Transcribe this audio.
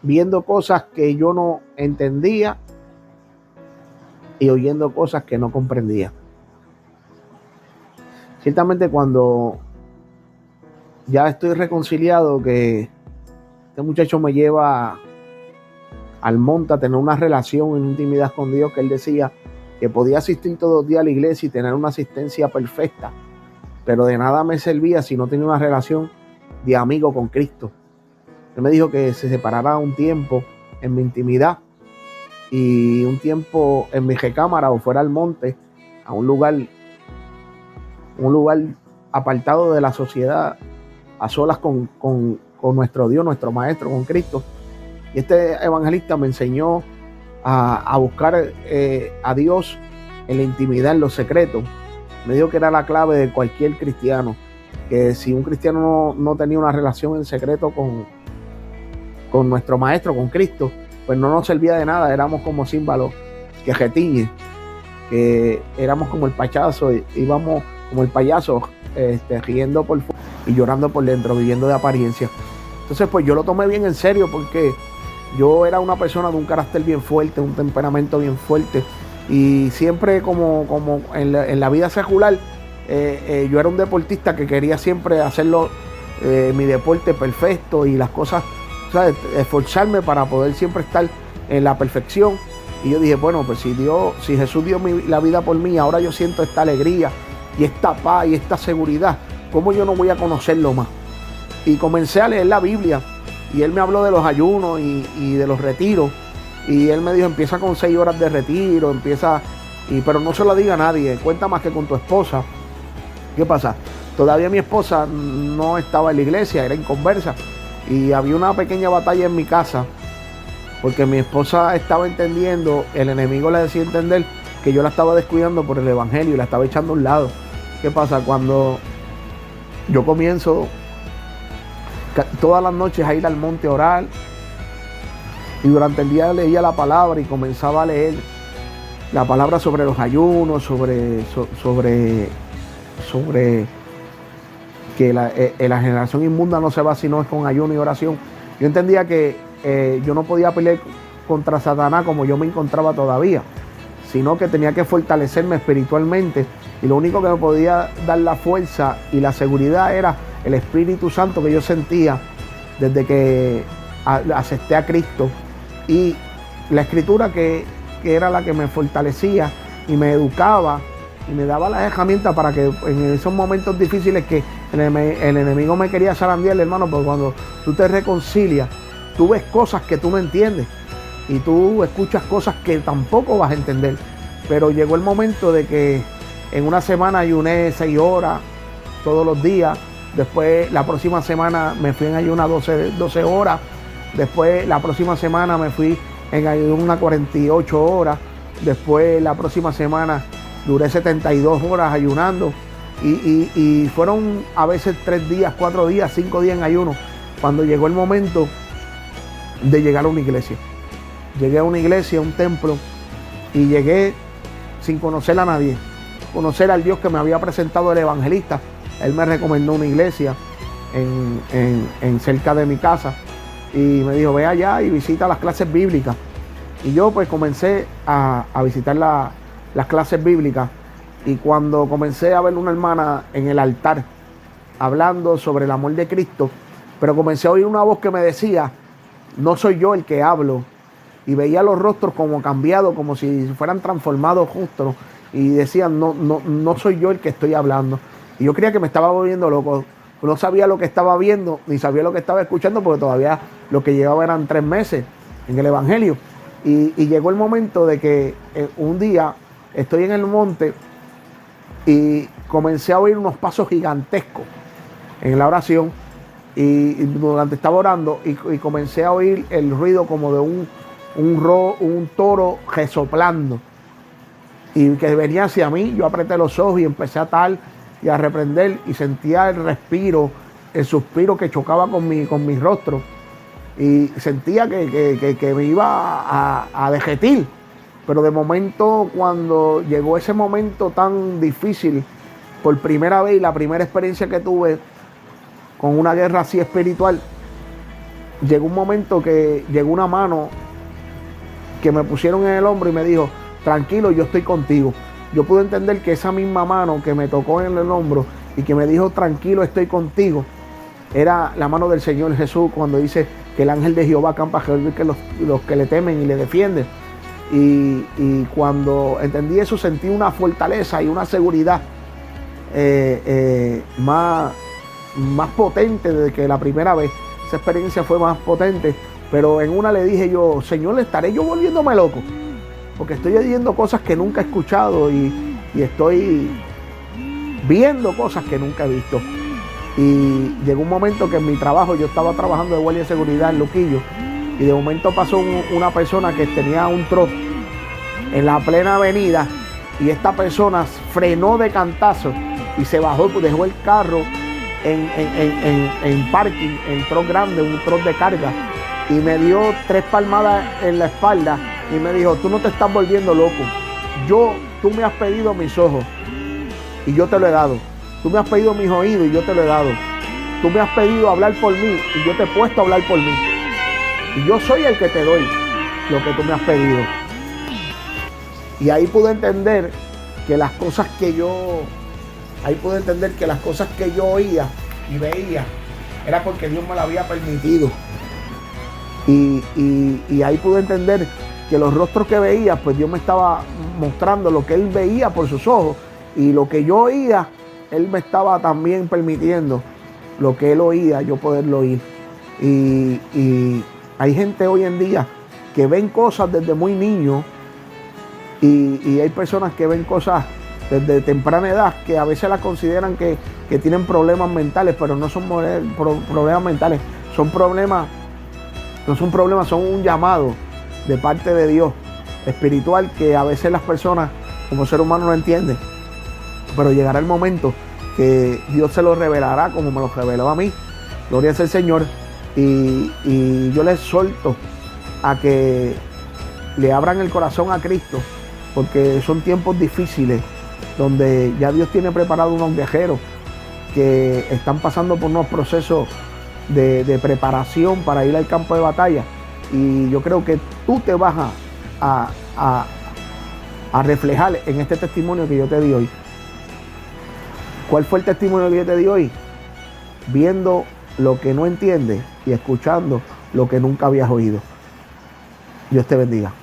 viendo cosas que yo no entendía y oyendo cosas que no comprendía. Ciertamente cuando ya estoy reconciliado, que este muchacho me lleva al monte a tener una relación en intimidad con Dios, que él decía que podía asistir todos los días a la iglesia y tener una asistencia perfecta, pero de nada me servía si no tenía una relación de amigo con Cristo. Él me dijo que se separara un tiempo en mi intimidad y un tiempo en mi recámara o fuera al monte, a un lugar apartado de la sociedad, a solas con nuestro Dios, nuestro Maestro, con Cristo. Y este evangelista me enseñó a buscar a Dios en la intimidad, en los secretos. Me dijo que era la clave de cualquier cristiano, que si un cristiano no tenía una relación en secreto con nuestro Maestro, con Cristo, pues no nos servía de nada. Éramos como címbalos que retiñe, que éramos como el payaso, íbamos como el payaso, riendo por fuera y llorando por dentro, viviendo de apariencia. Entonces pues yo lo tomé bien en serio, porque yo era una persona de un carácter bien fuerte, un temperamento bien fuerte, y siempre como en la vida secular, yo era un deportista que quería siempre hacerlo, mi deporte perfecto y las cosas, ¿sabes? Esforzarme para poder siempre estar en la perfección. Y yo dije, bueno, pues si Jesús dio la vida por mí, ahora yo siento esta alegría y esta paz y esta seguridad, ¿cómo yo no voy a conocerlo más? Y comencé a leer la Biblia, y él me habló de los ayunos y de los retiros, y él me dijo, empieza con 6 horas de retiro, pero no se lo diga a nadie, cuenta más que con tu esposa. ¿Qué pasa? Todavía mi esposa no estaba en la iglesia, era inconversa, y había una pequeña batalla en mi casa, porque mi esposa estaba entendiendo, el enemigo le decía entender que yo la estaba descuidando por el evangelio y la estaba echando a un lado. ¿Qué pasa? Cuando yo comienzo todas las noches a ir al monte a orar, y durante el día leía la palabra y comenzaba a leer la palabra sobre los ayunos, sobre que la generación inmunda no se va sino es con ayuno y oración. Yo entendía que yo no podía pelear contra Satanás como yo me encontraba todavía, sino que tenía que fortalecerme espiritualmente, y lo único que me podía dar la fuerza y la seguridad era el Espíritu Santo que yo sentía desde que acepté a Cristo, y la Escritura que era la que me fortalecía y me educaba y me daba las herramientas para que en esos momentos difíciles que el enemigo me quería zarandear, hermano, porque cuando tú te reconcilias, tú ves cosas que tú no entiendes y tú escuchas cosas que tampoco vas a entender. Pero llegó el momento de que en una semana ayuné 6 horas todos los días. Después la próxima semana me fui en ayuna 12 horas. Después la próxima semana me fui en ayuna 48 horas. Después la próxima semana duré 72 horas ayunando. Y fueron a veces 3 días, 4 días, 5 días en ayuno. Cuando llegó el momento de llegar a una iglesia. Llegué a una iglesia, a un templo, y llegué sin conocer a nadie. Conocer al Dios que me había presentado el evangelista. Él me recomendó una iglesia en cerca de mi casa y me dijo, ve allá y visita las clases bíblicas. Y yo pues comencé a visitar las clases bíblicas, y cuando comencé a ver una hermana en el altar hablando sobre el amor de Cristo, pero comencé a oír una voz que me decía, no soy yo el que hablo, y veía los rostros como cambiados, como si fueran transformados justos, y decían, no soy yo el que estoy hablando. Y yo creía que me estaba volviendo loco. No sabía lo que estaba viendo, ni sabía lo que estaba escuchando, porque todavía lo que llevaba eran 3 meses en el evangelio. Y llegó el momento de que un día estoy en el monte y comencé a oír unos pasos gigantescos en la oración, y durante estaba orando y comencé a oír el ruido como de un toro resoplando, y que venía hacia mí. Yo apreté los ojos y empecé a atar y a reprender, y sentía el respiro, el suspiro que chocaba con mi rostro, y sentía que me iba a derretir. Pero de momento, cuando llegó ese momento tan difícil, por primera vez, y la primera experiencia que tuve con una guerra así espiritual, llegó un momento que llegó una mano que me pusieron en el hombro y me dijo, tranquilo, yo estoy contigo. Yo pude entender que esa misma mano que me tocó en el hombro y que me dijo, tranquilo, estoy contigo, era la mano del Señor Jesús cuando dice que el ángel de Jehová acampa alrededor de los que le temen y le defienden. Y cuando entendí eso, sentí una fortaleza y una seguridad más potente de que la primera vez. Esa experiencia fue más potente, pero en una le dije yo, Señor, ¿estaré yo volviéndome loco? Porque estoy oyendo cosas que nunca he escuchado y estoy viendo cosas que nunca he visto. Y llegó un momento que en mi trabajo, yo estaba trabajando de guardia de seguridad en Luquillo, y de momento pasó una persona que tenía un truck en la plena avenida, y esta persona frenó de cantazo y se bajó, pues dejó el carro en parking, en truck grande, un truck de carga, y me dio 3 palmadas en la espalda y me dijo, tú no te estás volviendo loco, tú me has pedido mis ojos y yo te lo he dado, tú me has pedido mis oídos y yo te lo he dado, tú me has pedido hablar por mí y yo te he puesto a hablar por mí, y yo soy el que te doy lo que tú me has pedido. Y ahí pude entender que las cosas que yo oía y veía era porque Dios me lo había permitido. Y ahí pude entender que los rostros que veía, pues Dios me estaba mostrando lo que Él veía por sus ojos, y lo que yo oía, Él me estaba también permitiendo lo que Él oía, yo poderlo oír. Y hay gente hoy en día que ven cosas desde muy niño, y hay personas que ven cosas desde temprana edad que a veces las consideran que tienen problemas mentales, pero no son problemas mentales, son problemas, no son problemas, son un llamado de parte de Dios espiritual que a veces las personas como ser humano no entienden, pero llegará el momento que Dios se lo revelará como me lo reveló a mí. Gloria sea el Señor. Y yo les suelto a que le abran el corazón a Cristo, porque son tiempos difíciles donde ya Dios tiene preparado unos viajeros que están pasando por unos procesos de preparación para ir al campo de batalla, y yo creo que tú te vas a reflejar en este testimonio que yo te di hoy. ¿Cuál fue el testimonio que yo te di hoy? Viendo lo que no entiendes y escuchando lo que nunca habías oído. Dios te bendiga.